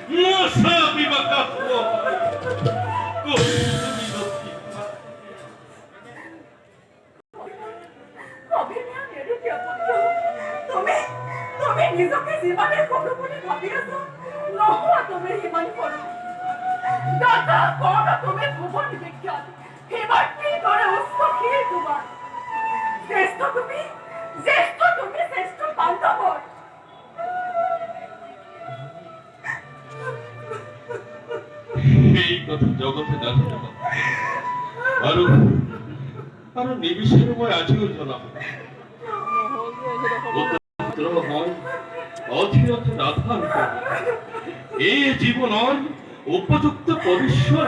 Masabi makakuha. Kung কবে না মেরে কে পুত্র তুমি তুমি নিজকে জীবনে করো বলে ভাবিয়াছো নহা তুমি হিমান করো দাদা কোন তুমি ভুবন বিখ্যাত এবার কি করে উচ্চ কি তোমার শ্রেষ্ঠ বান্ধবর এই কথা জগতে না জানা আরো আরো নিবিষের ময় আজিও জানা পুত্র হয় অধীরথ রাধার এ জীবন উপযুক্ত পরিশ্বর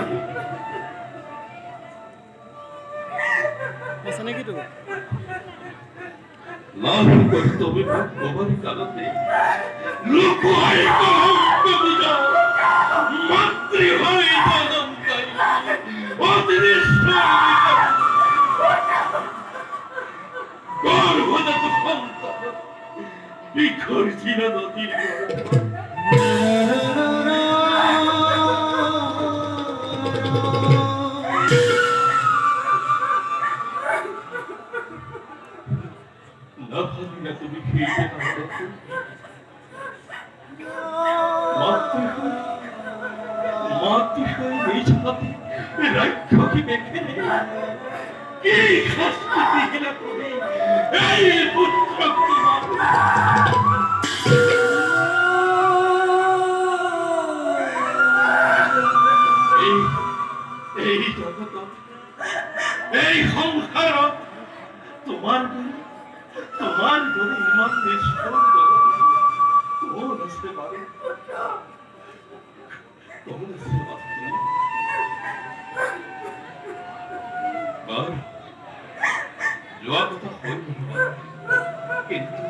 লাভ কর্তব্য ভগবানের কারণে লোক হয় কলঙ্ক পূজা মাতৃ হয় জনমকারী অদৃষ্ট গর্ভজাত সন্তান বিখর্জিত নদীর না ভাবিনা তুমি ফিরতে পারো মাতৃহয় নিজ হাতে রাক্ষসী দেখে কি শাস্তি দিলে তুমি এই পুত্র এই জগত এই সংসার তোমার ঘরে ইমান নিষ্ঠুর কোন আসতে পারে কোন আসতে পারে জবাব কথা হইল কিন্তু